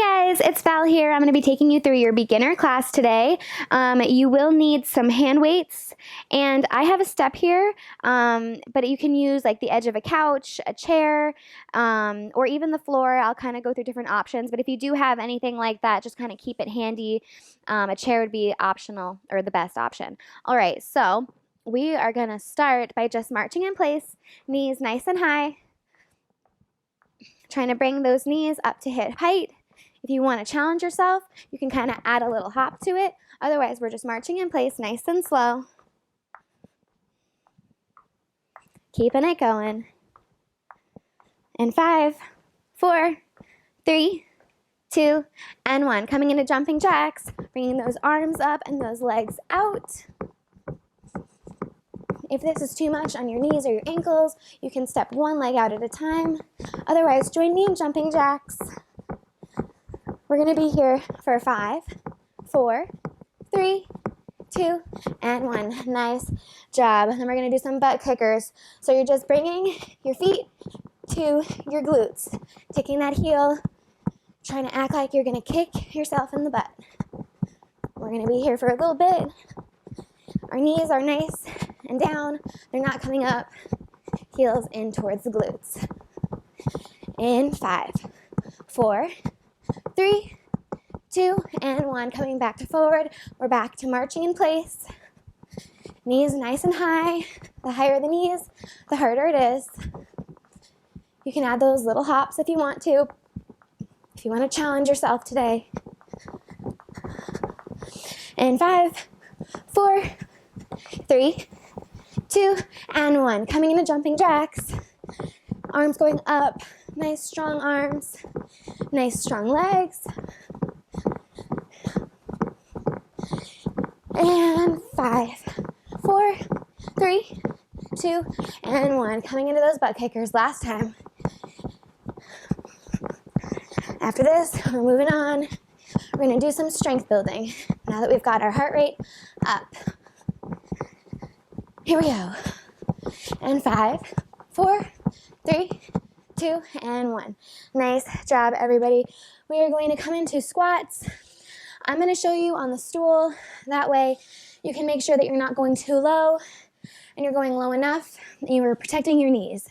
Hi guys, it's Val here. I'm going to be taking you through your beginner class today. You will need some hand weights, and I have a step here, but you can use like the edge of a couch, a chair, or even the floor. I'll kind of go through different options, but if you do have anything like that, just kind of keep it handy. A chair would be optional or the best option. All right, so we are going to start by just marching in place, knees nice and high, trying to bring those knees up to hip height. If you want to challenge yourself, you can kind of add a little hop to it. Otherwise, we're just marching in place nice and slow. Keeping it going. In 5, 4, 3, 2, and 1. Coming into jumping jacks, bringing those arms up and those legs out. If this is too much on your knees or your ankles, you can step one leg out at a time. Otherwise, join me in jumping jacks. We're going to be here for 5, 4, 3, 2, and 1. Nice job. And then we're going to do some butt kickers. So you're just bringing your feet to your glutes, taking that heel, trying to act like you're going to kick yourself in the butt. We're going to be here for a little bit. Our knees are nice and down. They're not coming up. Heels in towards the glutes. In 5, 4, 3, 2, and 1. Coming back to forward. We're back to marching in place. Knees nice and high. The higher the knees, the harder it is. You can add those little hops if you want to. If you want to challenge yourself today. In 5, 4, 3, 2, and 1. Coming into jumping jacks. Arms going up. Nice strong arms. Nice strong legs. And 5, 4, 3, 2, and 1. Coming into those butt kickers last time. After this, we're moving on. We're going to do some strength building now that we've got our heart rate up. Here we go. And 5, 4, 3, 2, and 1. Nice job, everybody. We are going to come into squats. I'm going to show you on the stool. That way you can make sure that you're not going too low and you're going low enough and you're protecting your knees.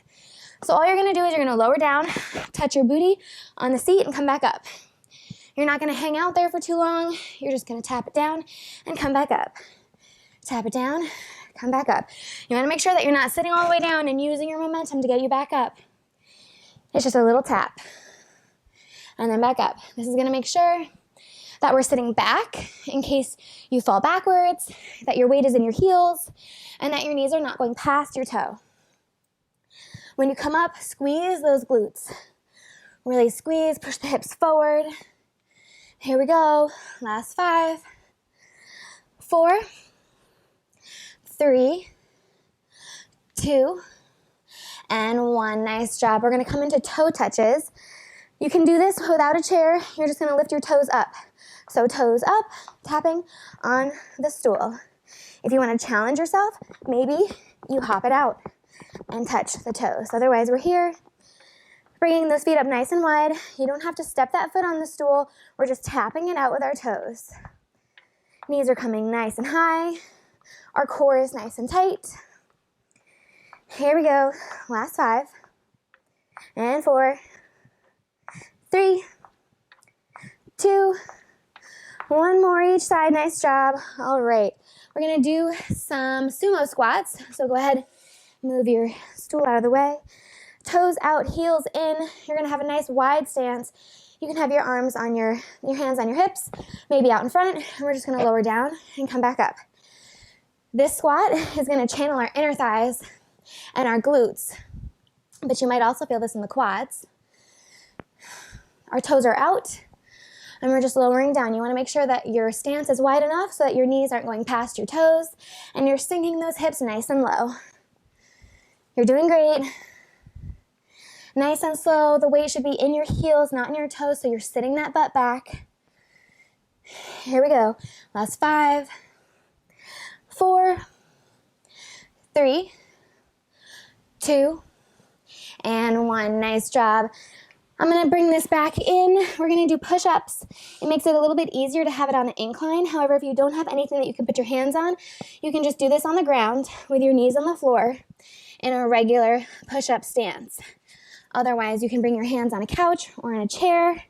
So all you're going to do is you're going to lower down, touch your booty on the seat, and come back up. You're not going to hang out there for too long. You're just going to tap it down and come back up. Tap it down, come back up. You want to make sure that you're not sitting all the way down and using your momentum to get you back up. It's just a little tap. And then back up. This is going to make sure that we're sitting back in case you fall backwards, that your weight is in your heels, and that your knees are not going past your toe. When you come up, squeeze those glutes. Really squeeze, push the hips forward. Here we go. Last 5, 4, 3, 2, and 1. Nice job. We're going to come into toe touches. You can do this without a chair. You're just going to lift your toes up. So toes up, tapping on the stool. If you want to challenge yourself, maybe you hop it out and touch the toes. Otherwise, we're here, bringing those feet up nice and wide. You don't have to step that foot on the stool. We're just tapping it out with our toes. Knees are coming nice and high. Our core is nice and tight. Here we go. Last 5. And 4, 3, 2, 1 more each side. Nice job. All right. We're going to do some sumo squats. So go ahead, move your stool out of the way. Toes out, heels in. You're going to have a nice wide stance. You can have your arms on your hands on your hips, maybe out in front. And we're just going to lower down and come back up. This squat is going to channel our inner thighs and our glutes. But you might also feel this in the quads. Our toes are out. And we're just lowering down. You want to make sure that your stance is wide enough so that your knees aren't going past your toes and you're sinking those hips nice and low. You're doing great. Nice and slow. The weight should be in your heels, not in your toes, so you're sitting that butt back. Here we go. Last 5, 4, 3, 2, and 1. Nice job. I'm going to bring this back in. We're going to do push-ups. It makes it a little bit easier to have it on an incline. However, if you don't have anything that you can put your hands on, you can just do this on the ground with your knees on the floor in a regular push-up stance. Otherwise, you can bring your hands on a couch or on a chair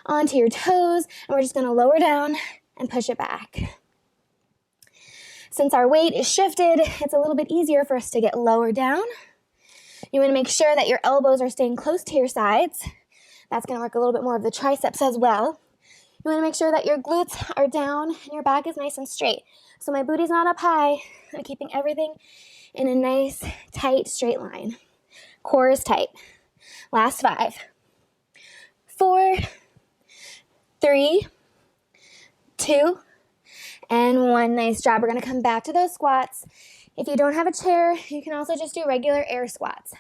onto your toes, and we're just going to lower down and push it back. Since our weight is shifted, it's a little bit easier for us to get lower down. You want to make sure that your elbows are staying close to your sides. That's going to work a little bit more of the triceps as well. You want to make sure that your glutes are down and your back is nice and straight. So my booty's not up high. I'm keeping everything in a nice, tight, straight line. Core is tight. Last 5, 4, 3, 2, and 1. Nice job. We're going to come back to those squats. If you don't have a chair, you can also just do regular air squats.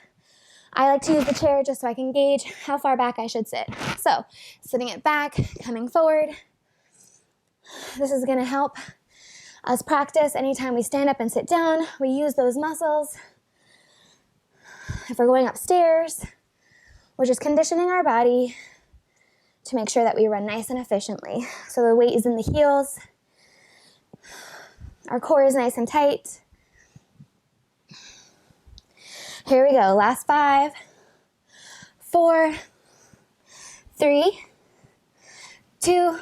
I like to use the chair just so I can gauge how far back I should sit. So, sitting it back, coming forward. This is going to help us practice anytime we stand up and sit down. We use those muscles. If we're going upstairs, we're just conditioning our body to make sure that we run nice and efficiently. So the weight is in the heels. Our core is nice and tight. Here we go. Last 5, 4, 3, 2,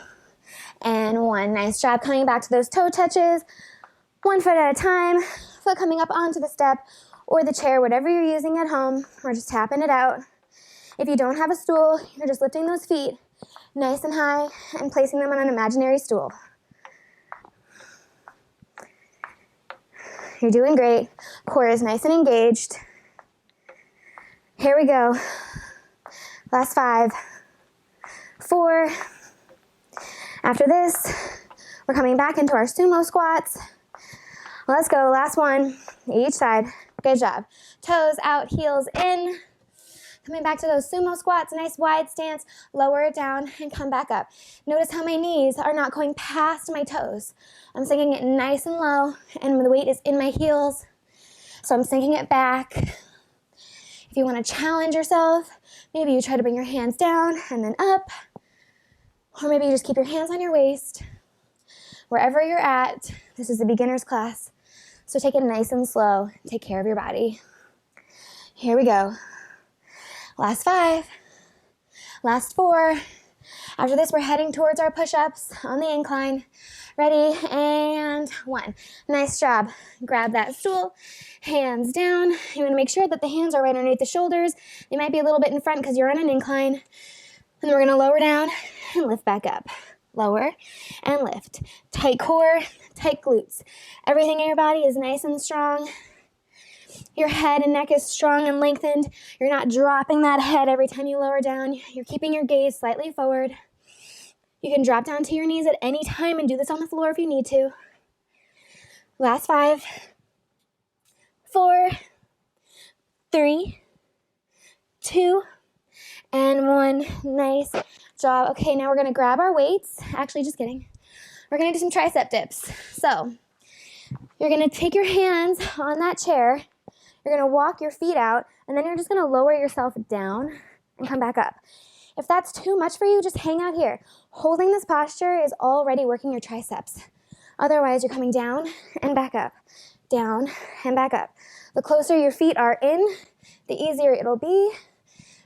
and 1. Nice job. Coming back to those toe touches. 1 foot at a time. Foot coming up onto the step or the chair, whatever you're using at home. We're just tapping it out. If you don't have a stool, you're just lifting those feet nice and high and placing them on an imaginary stool. You're doing great. Core is nice and engaged. Here we go. Last 5, 4. After this, we're coming back into our sumo squats. Let's go. Last 1, each side. Good job. Toes out, heels in. Coming back to those sumo squats, nice wide stance, lower it down and come back up. Notice how my knees are not going past my toes. I'm sinking it nice and low, and the weight is in my heels. So I'm sinking it back. If you want to challenge yourself, maybe you try to bring your hands down and then up, or maybe you just keep your hands on your waist. Wherever you're at, this is a beginner's class, so take it nice and slow. Take care of your body. Here we go. Last 5, last 4. After this, we're heading towards our push-ups on the incline. Ready, and 1. Nice job. Grab that stool, hands down. You want to make sure that the hands are right underneath the shoulders. They might be a little bit in front because you're on an incline. And then we're going to lower down and lift back up. Lower and lift. Tight core, tight glutes. Everything in your body is nice and strong. Your head and neck is strong and lengthened. You're not dropping that head every time you lower down. You're keeping your gaze slightly forward. You can drop down to your knees at any time and do this on the floor if you need to. Last 5, 4, 3, 2, and 1. Nice job. Okay, now we're going to grab our weights. Actually, just kidding. We're going to do some tricep dips. So you're going to take your hands on that chair. You're going to walk your feet out, and then you're just going to lower yourself down and come back up. If that's too much for you, just hang out here. Holding this posture is already working your triceps. Otherwise, you're coming down and back up, down and back up. The closer your feet are in, the easier it'll be.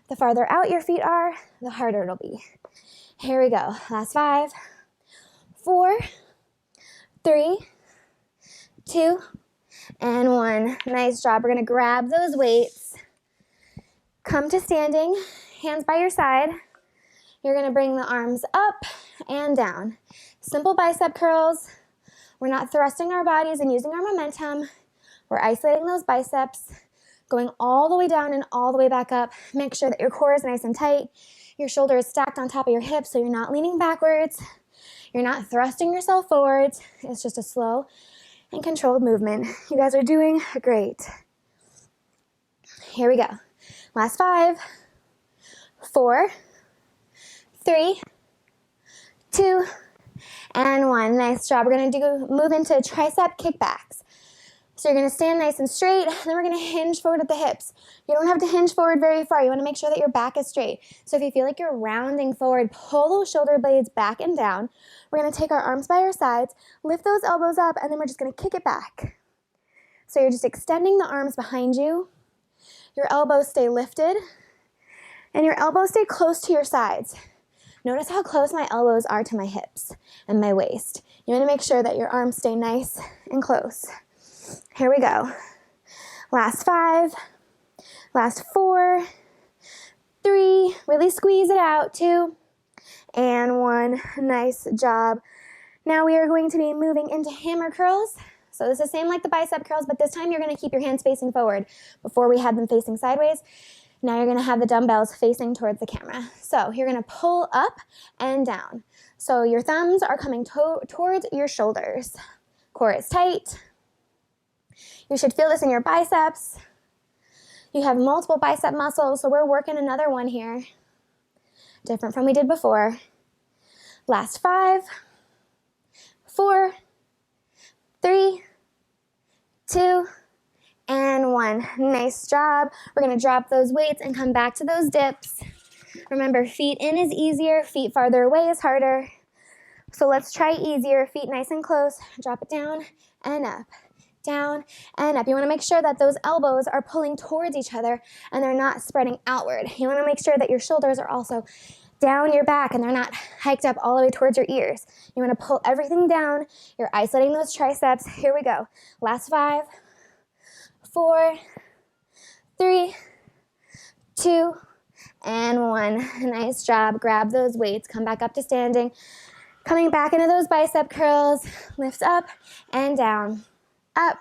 The farther out your feet are, the harder it'll be. Here we go. Last 5, 4, 3, 2, and 1. Nice job. We're going to grab those weights. Come to standing, hands by your side. You're going to bring the arms up and down. Simple bicep curls. We're not thrusting our bodies and using our momentum. We're isolating those biceps, going all the way down and all the way back up. Make sure that your core is nice and tight. Your shoulder is stacked on top of your hips so you're not leaning backwards. You're not thrusting yourself forwards. It's just a slow and controlled movement. You guys are doing great. Here we go. Last 5, 4, 3, 2, and 1. Nice job. We're going to move into tricep kickbacks. So you're going to stand nice and straight, and then we're going to hinge forward at the hips. You don't have to hinge forward very far. You want to make sure that your back is straight. So if you feel like you're rounding forward, pull those shoulder blades back and down. We're going to take our arms by our sides, lift those elbows up, and then we're just going to kick it back. So you're just extending the arms behind you. Your elbows stay lifted, and your elbows stay close to your sides. Notice how close my elbows are to my hips and my waist. You want to make sure that your arms stay nice and close. Here we go. Last 5, last 4, 3, really squeeze it out, 2, and 1. Nice job. Now we are going to be moving into hammer curls. So this is the same like the bicep curls, but this time you're going to keep your hands facing forward. Before we had them facing sideways. Now you're going to have the dumbbells facing towards the camera. So you're going to pull up and down. So your thumbs are coming towards your shoulders. Core is tight. You should feel this in your biceps. You have multiple bicep muscles, so we're working another one here. Different from we did before. Last 5, 4, 3, 2, and 1. Nice job. We're going to drop those weights and come back to those dips. Remember, feet in is easier, feet farther away is harder. So let's try easier. Feet nice and close. Drop it down and up, down and up. You want to make sure that those elbows are pulling towards each other and they're not spreading outward. You want to make sure that your shoulders are also down your back and they're not hiked up all the way towards your ears. You want to pull everything down. You're isolating those triceps. Here we go. Last 5, 4, 3, 2, and 1. Nice job. Grab those weights. Come back up to standing. Coming back into those bicep curls. Lift up and down. Up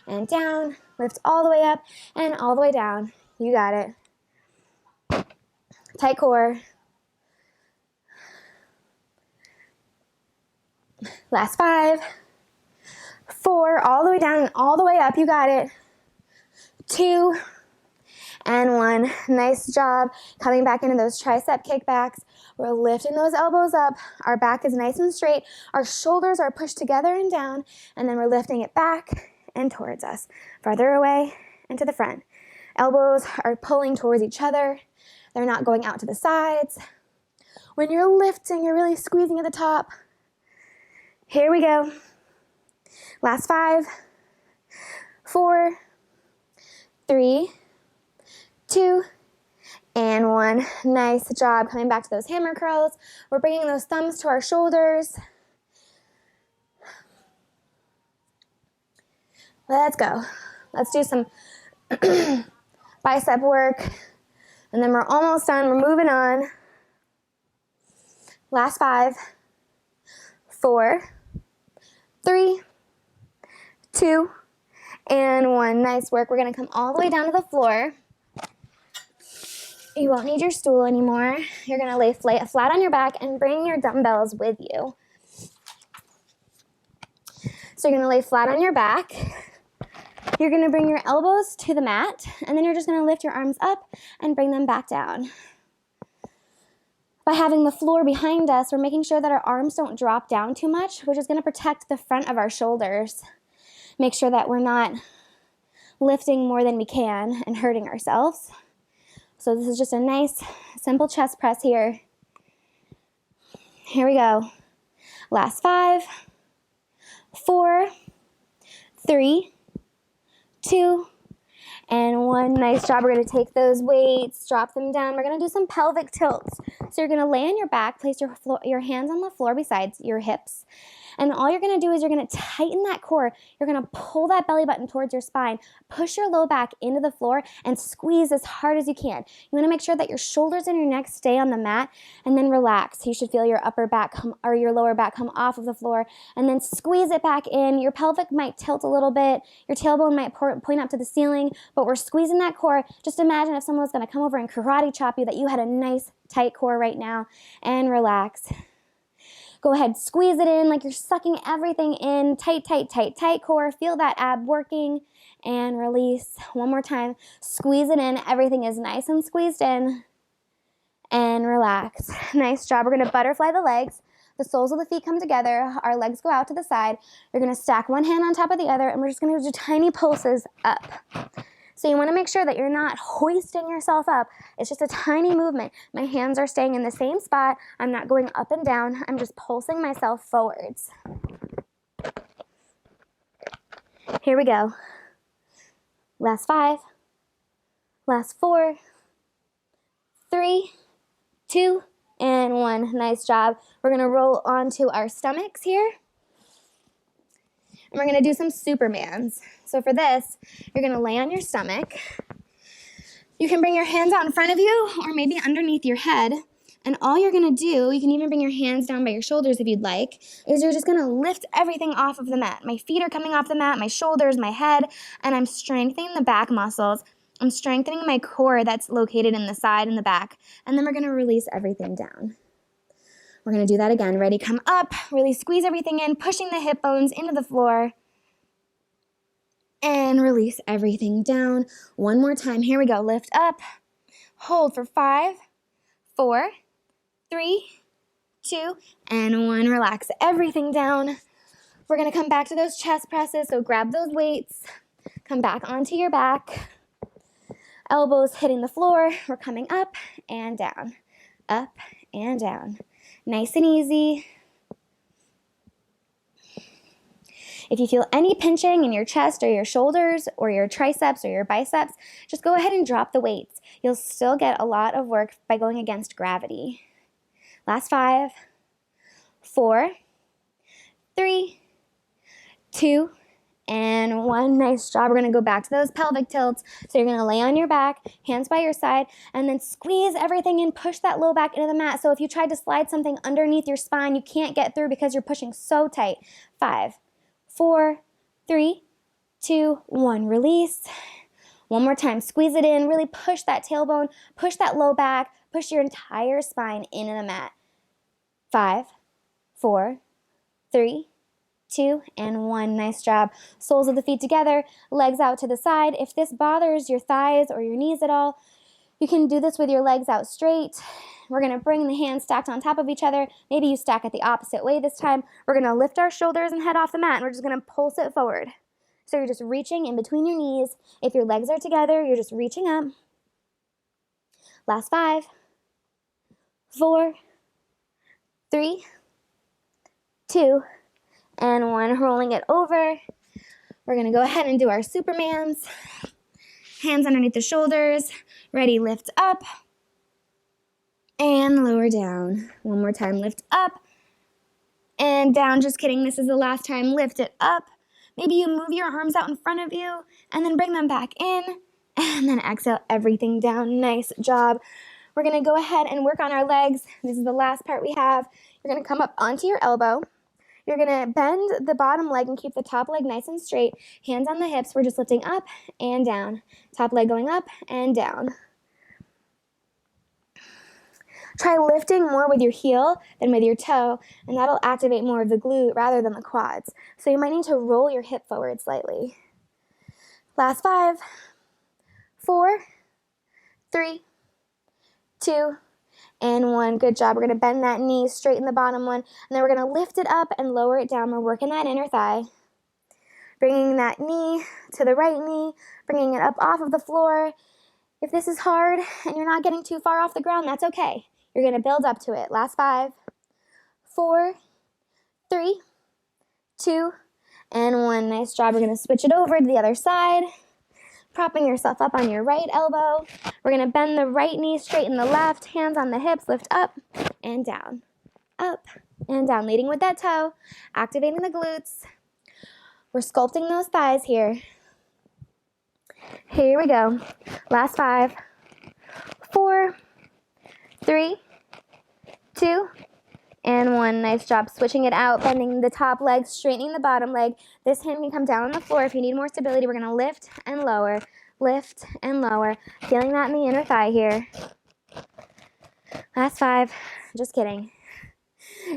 and down. Lift all the way up and all the way down. You got it. Tight core. Last 5, 4, all the way down and all the way up. You got it. 2, and 1. Nice job. Coming back into those tricep kickbacks. We're lifting those elbows up. Our back is nice and straight. Our shoulders are pushed together and down, and then we're lifting it back and towards us. Farther away and to the front. Elbows are pulling towards each other. They're not going out to the sides. When you're lifting, you're really squeezing at the top. Here we go. Last 5, 4, 3, 2, and 1. Nice job. Coming back to those hammer curls. We're bringing those thumbs to our shoulders. Let's go. Let's do some bicep work. And then we're almost done. We're moving on. Last 5, 4, 3, 2, and 1. Nice work. We're going to come all the way down to the floor. You won't need your stool anymore. You're going to lay flat on your back and bring your dumbbells with you. So you're going to lay flat on your back. You're going to bring your elbows to the mat, and then you're just going to lift your arms up and bring them back down. By having the floor behind us, we're making sure that our arms don't drop down too much, which is going to protect the front of our shoulders. Make sure that we're not lifting more than we can and hurting ourselves. So this is just a nice, simple chest press here. Here we go. Last 5, 4, 3, 2, and 1. Nice job. We're going to take those weights, drop them down. We're going to do some pelvic tilts. So you're going to lay on your back, place your hands on the floor beside your hips. And all you're going to do is you're going to tighten that core. You're going to pull that belly button towards your spine, push your low back into the floor, and squeeze as hard as you can. You want to make sure that your shoulders and your neck stay on the mat, and then relax. You should feel your upper back or your lower back come off of the floor, and then squeeze it back in. Your pelvic might tilt a little bit. Your tailbone might point up to the ceiling, but we're squeezing that core. Just imagine if someone was going to come over and karate chop you, that you had a nice tight core right now, and relax. Go ahead, squeeze it in like you're sucking everything in. Tight, tight, tight, tight core. Feel that ab working, and release. One more time. Squeeze it in. Everything is nice and squeezed in, and relax. Nice job. We're going to butterfly the legs. The soles of the feet come together. Our legs go out to the side. You're going to stack one hand on top of the other, and we're just going to do tiny pulses up. So you want to make sure that you're not hoisting yourself up. It's just a tiny movement. My hands are staying in the same spot. I'm not going up and down. I'm just pulsing myself forwards. Here we go. Last 5. Last 4. 3, 2, and 1. Nice job. We're going to roll onto our stomachs here. And we're going to do some Supermans. So for this, you're going to lay on your stomach. You can bring your hands out in front of you or maybe underneath your head. And all you're going to do, you can even bring your hands down by your shoulders if you'd like, is you're just going to lift everything off of the mat. My feet are coming off the mat, my shoulders, my head, and I'm strengthening the back muscles. I'm strengthening my core that's located in the side and the back. And then we're going to release everything down. We're going to do that again. Ready? Come up. Really squeeze everything in, pushing the hip bones into the floor. And release everything down. One more time. Here we go. Lift up. Hold for 5, 4, 3, 2, and 1. Relax everything down. We're going to come back to those chest presses. So grab those weights. Come back onto your back. Elbows hitting the floor. We're coming up and down. Up and down. Nice and easy. If you feel any pinching in your chest or your shoulders or your triceps or your biceps, just go ahead and drop the weights. You'll still get a lot of work by going against gravity. Last 5, 4, 3, 2, and 1. Nice job. We're going to go back to those pelvic tilts. So you're going to lay on your back, hands by your side, and then squeeze everything in. Push that low back into the mat. So if you tried to slide something underneath your spine, you can't get through because you're pushing so tight. 5, 4, 3, 2, 1. Release. One more time. Squeeze it in. Really push that tailbone. Push that low back. Push your entire spine into the mat. 5, 4, 3, 2, and 1. Nice job. Soles of the feet together, legs out to the side. If this bothers your thighs or your knees at all, you can do this with your legs out straight. We're going to bring the hands stacked on top of each other. Maybe you stack it the opposite way this time. We're going to lift our shoulders and head off the mat, and we're just going to pulse it forward. So you're just reaching in between your knees. If your legs are together, you're just reaching up. Last 5, 4, 3, 2, and 1. Rolling it over. We're going to go ahead and do our Supermans. Hands underneath the shoulders. Ready, lift up. And lower down. One more time, lift up. And down, just kidding. This is the last time. Lift it up. Maybe you move your arms out in front of you and then bring them back in. And then exhale everything down. Nice job. We're going to go ahead and work on our legs. This is the last part we have. You're going to come up onto your elbow. You're going to bend the bottom leg and keep the top leg nice and straight. Hands on the hips. We're just lifting up and down. Top leg going up and down. Try lifting more with your heel than with your toe, and that'll activate more of the glute rather than the quads. So you might need to roll your hip forward slightly. Last 5, 4, 3, 2, and 1. Good job. We're going to bend that knee, straighten the bottom one, and then we're going to lift it up and lower it down. We're working that inner thigh. Bringing that knee to the right knee, bringing it up off of the floor. If this is hard and you're not getting too far off the ground, that's okay. You're going to build up to it. Last 5, 4, 3, 2, and 1. Nice job. We're going to switch it over to the other side. Propping yourself up on your right elbow. We're going to bend the right knee, straighten the left, hands on the hips, lift up and down, up and down, leading with that toe, activating the glutes. We're sculpting those thighs here. Here we go. Last 5, 4, 3, 2, and 1. Nice job. Switching it out, bending the top leg, straightening the bottom leg. This hand can come down on the floor. If you need more stability, we're going to lift and lower, lift and lower. Feeling that in the inner thigh here. Last 5. Just kidding.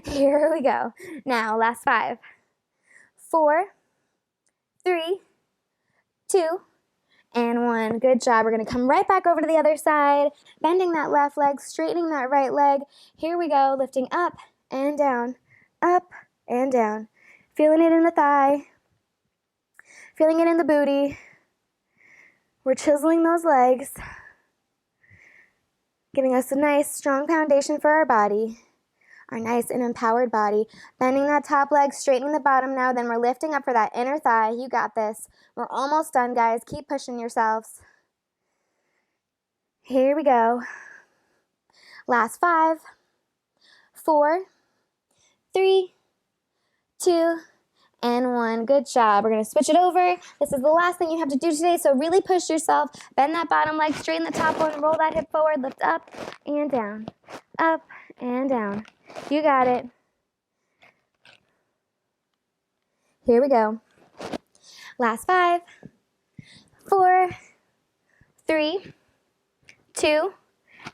Here we go. Now, last 5, 4, 3, 2, and 1. Good job. We're going to come right back over to the other side, bending that left leg, straightening that right leg. Here we go, lifting up and down, up and down. Feeling it in the thigh, feeling it in the booty. We're chiseling those legs, giving us a nice strong foundation for our body, our nice and empowered body. Bending that top leg, straightening the bottom now, then we're lifting up for that inner thigh. You got this. We're almost done, guys. Keep pushing yourselves. Here we go. Last 5, 4, 3, 2, and 1. Good job. We're going to switch it over. This is the last thing you have to do today, so really push yourself. Bend that bottom leg, straighten the top one, roll that hip forward, lift up and down, up and down. You got it. Here we go. Last 5, 4, 3, 2,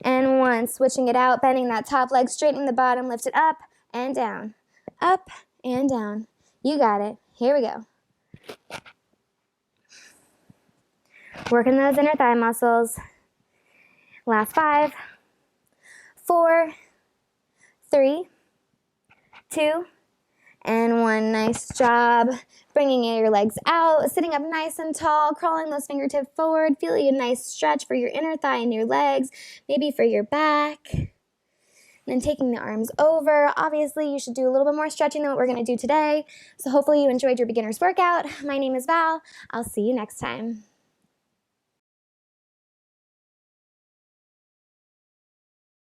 and 1. Switching it out, bending that top leg, straightening the bottom, lift it up and down, up and down. You got it. Here we go. Working those inner thigh muscles. Last 5, 4, 3, 2, and 1. Nice job. Bringing your legs out, sitting up nice and tall, crawling those fingertips forward, feeling a nice stretch for your inner thigh and your legs, maybe for your back. And then taking the arms over. Obviously, you should do a little bit more stretching than what we're going to do today. So hopefully you enjoyed your beginner's workout. My name is Val. I'll see you next time.